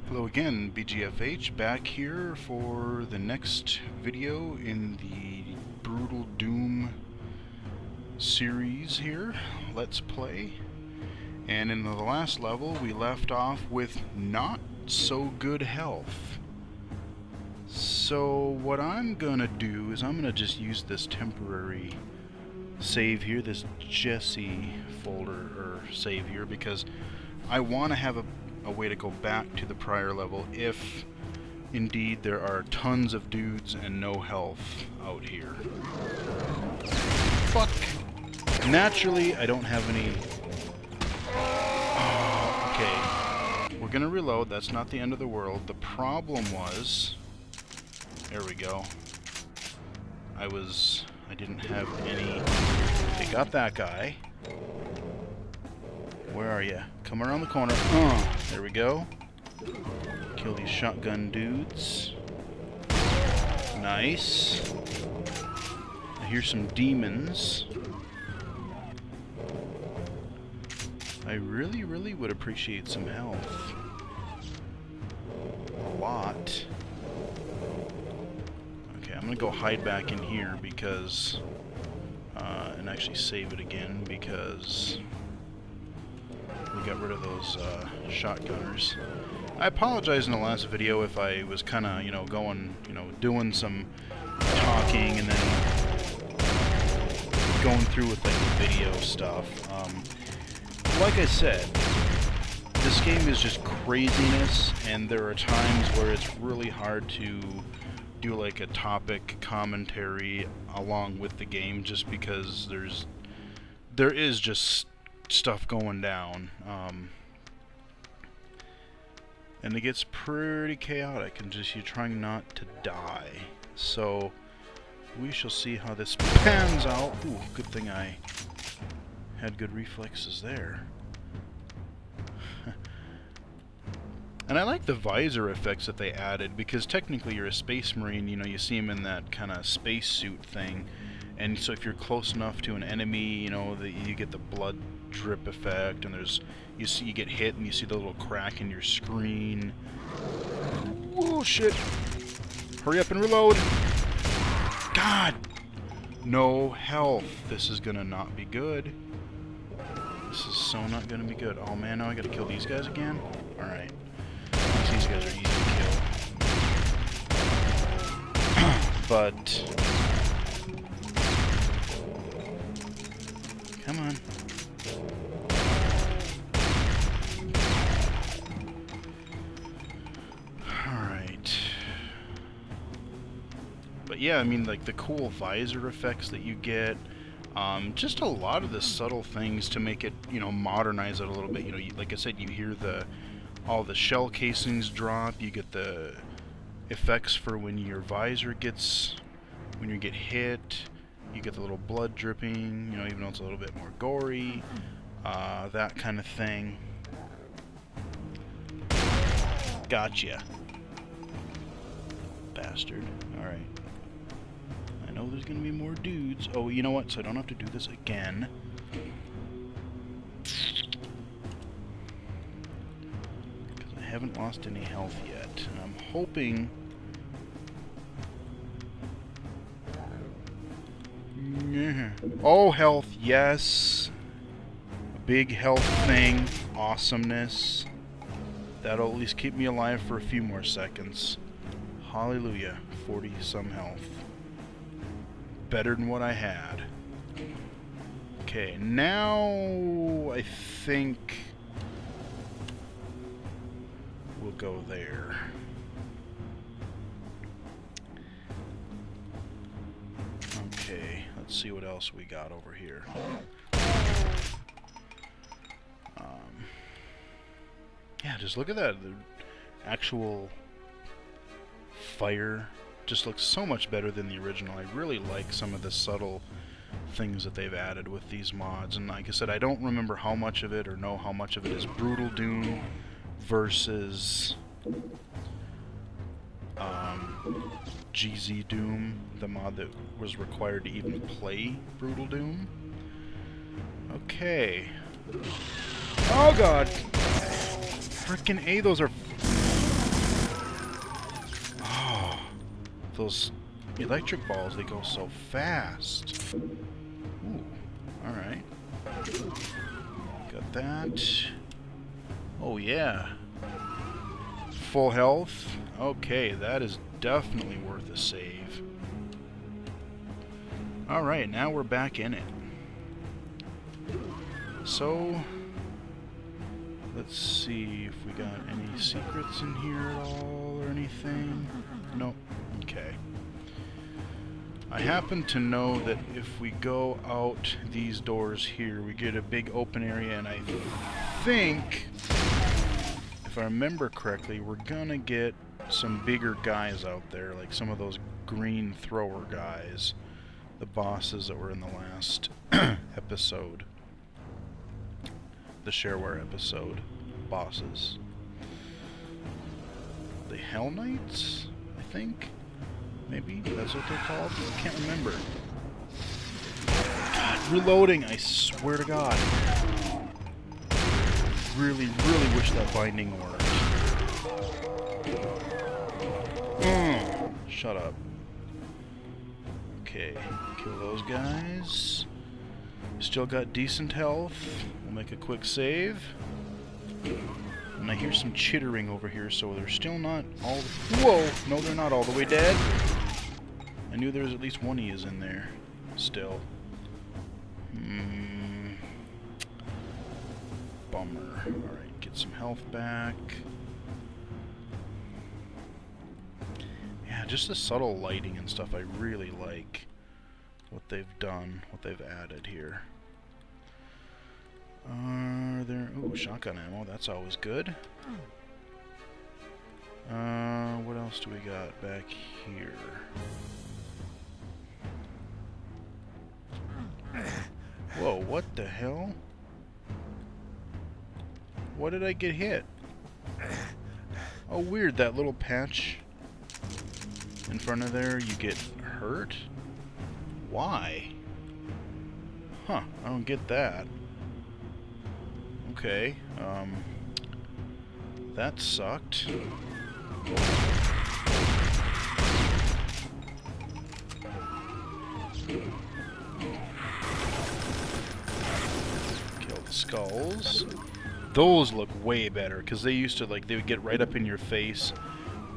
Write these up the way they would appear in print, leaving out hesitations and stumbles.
Hello again, BGFH, back here for the next video in the Brutal Doom series here. Let's play. And in the last level, we left off with not so good health. So what I'm gonna do is I'm gonna just use this temporary save here, this Jesse folder or save here, because I want to have a way to go back to the prior level if indeed there are tons of dudes and no health out here. Fuck! Naturally, I don't have any... Okay. We're gonna reload. That's not the end of the world. The problem was... There we go. I didn't have any... They got that guy. Where are you? Come around the corner. There we go. Kill these shotgun dudes. Nice. I hear some demons. I really would appreciate some health. A lot. Okay, I'm gonna go hide back in here because... and actually save it again because... we got rid of those shotgunners. I apologize in the last video if I was kind of, going, doing some talking and then going through with like the video stuff. Like I said, this game is just craziness, and there are times where it's really hard to do like a topic commentary along with the game, just because there is just stuff going down, and it gets pretty chaotic, and just you're trying not to die. So we shall see how this pans out. Ooh, good thing I had good reflexes there. And I like the visor effects that they added, because technically you're a space marine, you see him in that kind of space suit thing, and so if you're close enough to an enemy, you get the blood drip effect, and you get hit and you see the little crack in your screen. Oh shit! Hurry up and reload! God! No health. This is gonna not be good. This is so not gonna be good. Oh man, now I gotta kill these guys again? Alright. These guys are easy to kill. But... come on. Alright. But yeah, I mean, like the cool visor effects that you get, just a lot of the subtle things to make it, modernize it a little bit. Like I said, you hear all the shell casings drop, you get the effects for when your visor when you get hit, you get the little blood dripping, even though it's a little bit more gory, that kind of thing. Gotcha. Bastard. Alright. I know there's gonna be more dudes. Oh, you know what? So I don't have to do this again. Because I haven't lost any health yet. And I'm hoping... Oh, health, yes. A big health thing. Awesomeness. That'll at least keep me alive for a few more seconds. Hallelujah. 40 some health. Better than what I had. Okay, now I think we'll go there. Okay, let's see what else we got over here. Yeah, just look at that. The actual fire just looks so much better than the original. I really like some of the subtle things that they've added with these mods. And like I said, I don't remember how much of it or know how much of it is Brutal Doom versus GZ Doom, the mod that was required to even play Brutal Doom. Okay. Oh god! Frickin' A, those are those electric balls, they go so fast. Ooh, alright. Got that. Oh yeah. Full health. Okay, that is definitely worth a save. Alright, now we're back in it. So, let's see if we got any secrets in here at all or anything. Nope. Okay. I happen to know that if we go out these doors here, we get a big open area, and I think, if I remember correctly, we're gonna get some bigger guys out there, like some of those green thrower guys, the bosses that were in the last episode, the shareware episode, bosses. The Hell Knights, I think? Maybe that's what they're called? I can't remember. God, reloading, I swear to God. Really, really wish that binding worked. Shut up. Okay, kill those guys. Still got decent health. We'll make a quick save. And I hear some chittering over here, so they're still not all... Whoa! No, they're not all the way dead. I knew there was at least one of yous in there. Still. Bummer. Alright, get some health back. Yeah, just the subtle lighting and stuff I really like. What they've done, what they've added here. Are there... Ooh, shotgun ammo, that's always good. What else do we got back here? Whoa, what the hell? What did I get hit? Oh, weird, that little patch in front of there, you get hurt? Why? Huh, I don't get that. Okay, that sucked. Kill the skulls. Those look way better, because they used to, like, they would get right up in your face,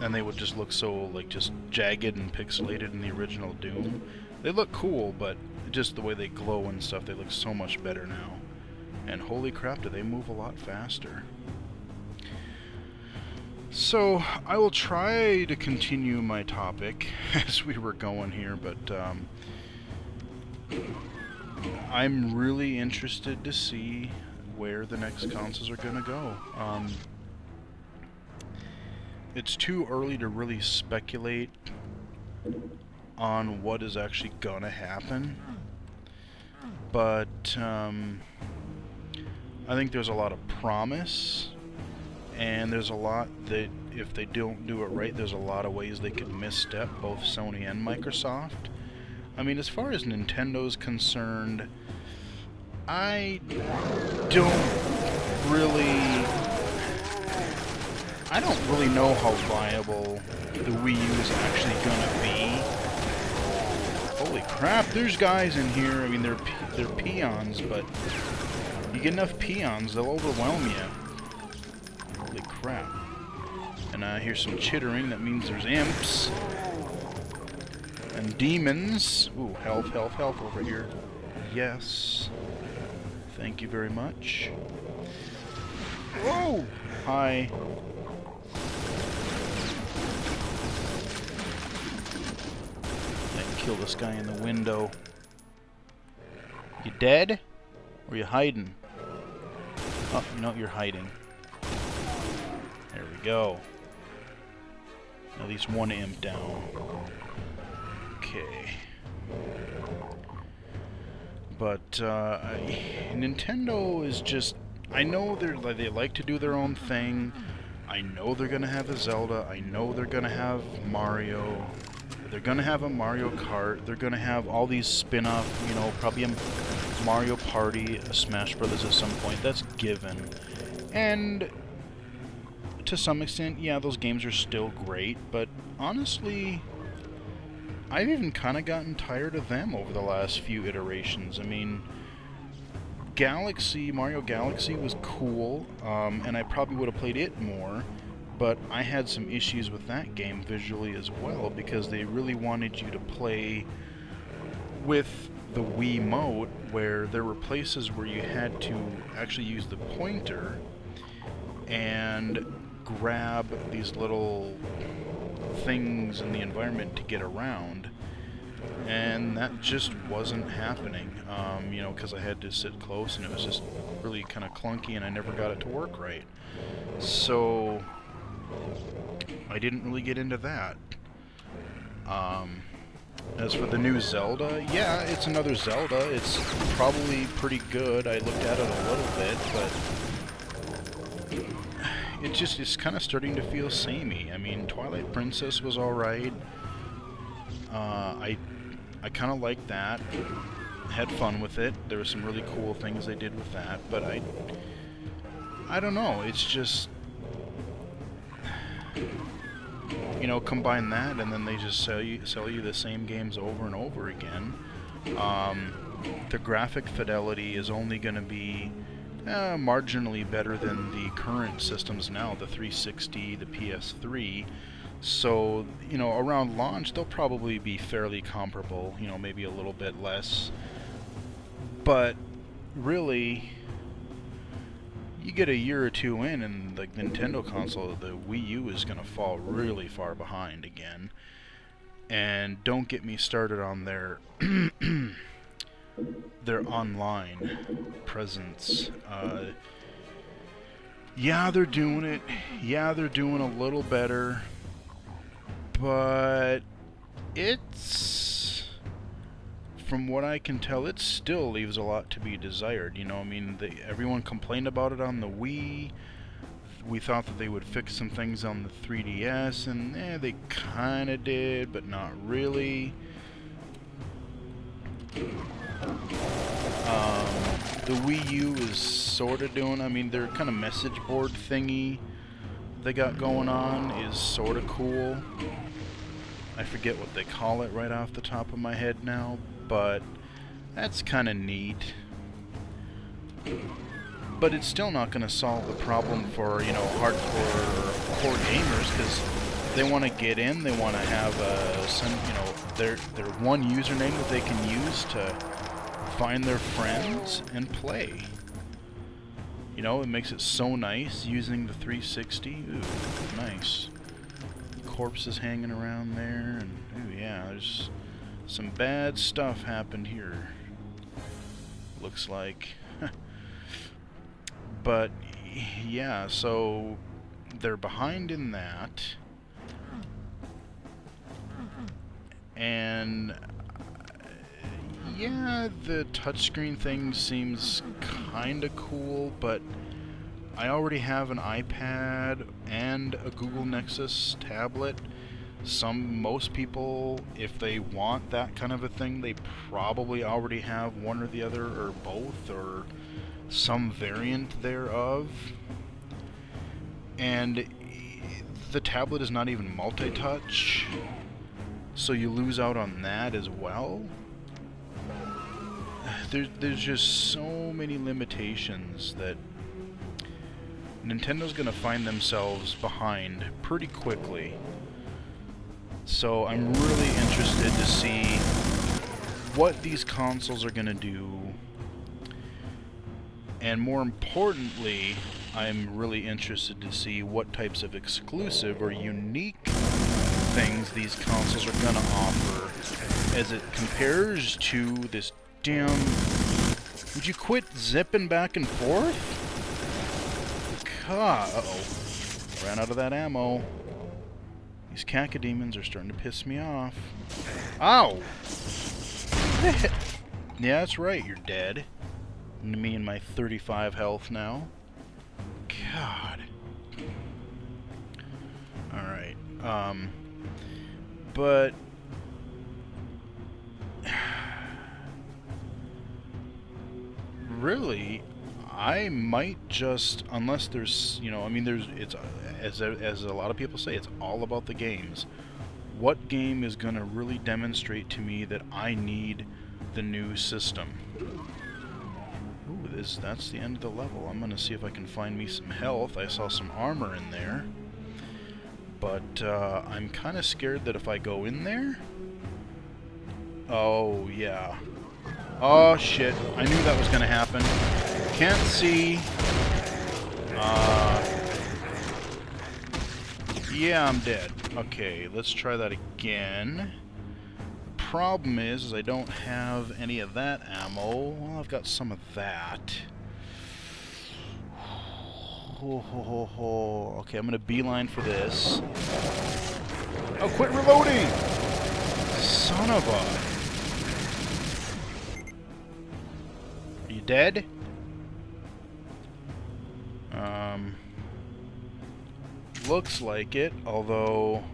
and they would just look so, like, just jagged and pixelated in the original Doom. They look cool, but just the way they glow and stuff, they look so much better now. And holy crap, do they move a lot faster. So, I will try to continue my topic as we were going here, but I'm really interested to see where the next consoles are going to go. It's too early to really speculate on what is actually going to happen, but I think there's a lot of promise, and there's a lot that, if they don't do it right, there's a lot of ways they could misstep, both Sony and Microsoft. I mean, as far as Nintendo's concerned, I don't really know how viable the Wii U is actually gonna be. Holy crap, there's guys in here. I mean, they're peons, but you get enough peons, they'll overwhelm you. Holy crap. And I hear some chittering, that means there's imps. And demons. Ooh, health over here. Yes. Thank you very much. Whoa! Hi. Kill this guy in the window. You dead? Or you hiding? Oh, no, you're hiding. There we go. At least one imp down. Okay. But, Nintendo is just... I know they like to do their own thing. I know they're gonna have a Zelda. I know they're gonna have Mario. They're gonna have a Mario Kart. They're gonna have all these spin-off, you know, probably a Mario Party, a Smash Brothers at some point. That's given. And to some extent, yeah, those games are still great, but honestly, I've even kind of gotten tired of them over the last few iterations. I mean, Mario Galaxy was cool, and I probably would have played it more, but I had some issues with that game visually as well, because they really wanted you to play with the Wiimote, where there were places where you had to actually use the pointer and grab these little things in the environment to get around, and that just wasn't happening, you know, because I had to sit close and it was just really kind of clunky and I never got it to work right. So I didn't really get into that. As for the new Zelda, yeah, it's another Zelda. It's probably pretty good. I looked at it a little bit, but it's kind of starting to feel samey. I mean, Twilight Princess was alright. I kind of liked that. Had fun with it. There were some really cool things they did with that, but I don't know. It's just, you know, combine that and then they just sell you the same games over and over again. The graphic fidelity is only going to be marginally better than the current systems now, the 360, the PS3. So, you know, around launch they'll probably be fairly comparable, you know, maybe a little bit less. But really, you get a year or two in and the Nintendo console, the Wii U, is going to fall really far behind again. And don't get me started on their their online presence. Yeah, they're doing it. Yeah, they're doing a little better. But it's, from what I can tell, it still leaves a lot to be desired. You know, I mean, everyone complained about it on the Wii. We thought that they would fix some things on the 3DS, and they kind of did, but not really. The Wii U is sort of doing, I mean, their kind of message board thingy they got going on is sort of cool. I forget what they call it right off the top of my head now, but that's kind of neat. But it's still not going to solve the problem for, you know, hardcore core gamers, because they want to get in, they want to have some, you know, their one username that they can use to find their friends and play. You know, it makes it so nice using the 360. Ooh, nice. Corpses hanging around there, and ooh, yeah, there's some bad stuff happened here, looks like. But yeah, so they're behind in that, and yeah, the touchscreen thing seems kinda cool, but I already have an iPad and a Google Nexus tablet. Most people, if they want that kind of a thing, they probably already have one or the other, or both, or some variant thereof. And the tablet is not even multi-touch, so you lose out on that as well. There's just so many limitations that Nintendo's gonna find themselves behind pretty quickly. So I'm really interested to see what these consoles are gonna do, and more importantly, I'm really interested to see what types of exclusive or unique things these consoles are gonna offer as it compares to this damn... Would you quit zipping back and forth? God, uh-oh. Ran out of that ammo. These cacodemons are starting to piss me off. Ow! Yeah, that's right, you're dead. Me and my 35 health now. God. Alright, but... really, I might just, unless there's, you know, I mean, it's, as a lot of people say, it's all about the games. what game is going to really demonstrate to me that I need the new system? Ooh, that's the end of the level. I'm going to see if I can find me some health. I saw some armor in there. But I'm kind of scared that if I go in there... Oh, yeah. Oh, shit. I knew that was going to happen. Can't see. Yeah, I'm dead. Okay, let's try that again. The problem is I don't have any of that ammo. Well, I've got some of that. Okay, I'm gonna beeline for this. Oh, quit reloading! Son of a... Are you dead? Looks like it, although...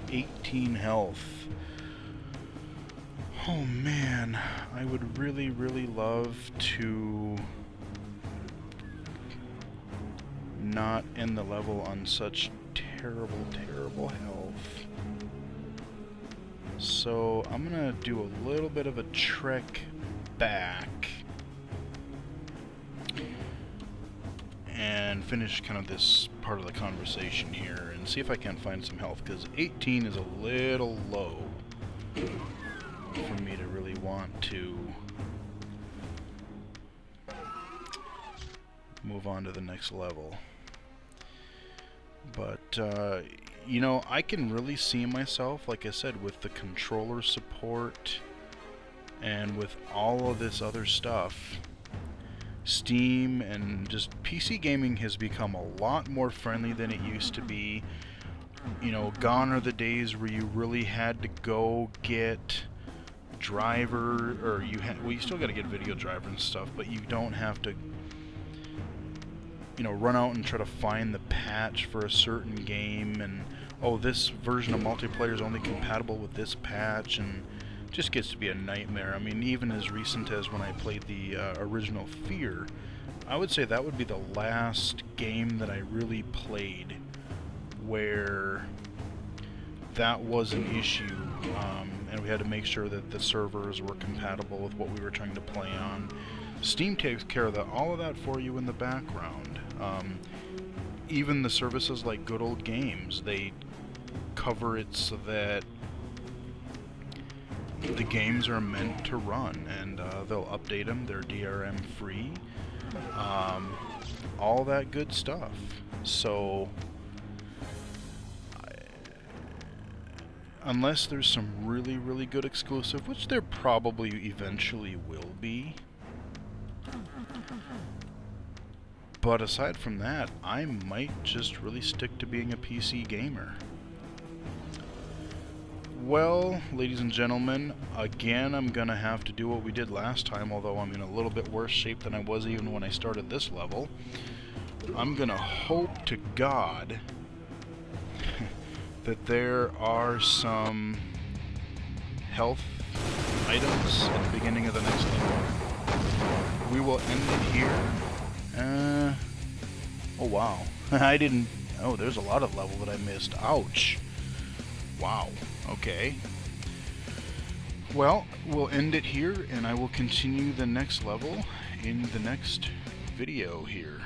18 health. Oh man, I would really, really love to not end the level on such terrible, terrible health. So I'm gonna do a little bit of a trek back and finish kind of this part of the conversation here and see if I can find some health, because 18 is a little low for me to really want to move on to the next level. But you know, I can really see myself, like I said, with the controller support and with all of this other stuff. Steam and just PC gaming has become a lot more friendly than it used to be. You know, gone are the days where you really had to go get driver, or well, you still got to get video driver and stuff, but you don't have to, you know, run out and try to find the patch for a certain game, and oh, this version of multiplayer is only compatible with this patch, and just gets to be a nightmare. I mean, even as recent as when I played the original Fear, I would say that would be the last game that I really played where that was an issue, and we had to make sure that the servers were compatible with what we were trying to play on. Steam takes care of all of that for you in the background. Even the services like Good Old Games, they cover it so that the games are meant to run, and they'll update them. They're DRM free, all that good stuff. So unless there's some really, really good exclusive, which there probably eventually will be, but aside from that, I might just really stick to being a PC gamer. Well, ladies and gentlemen, again, I'm gonna have to do what we did last time, although I'm in a little bit worse shape than I was even when I started this level. I'm gonna hope to God that there are some health items at the beginning of the next level. We will end it here. Oh wow. I didn't... Oh, there's a lot of level that I missed. Ouch. Wow. Okay. Well, we'll end it here, and I will continue the next level in the next video here.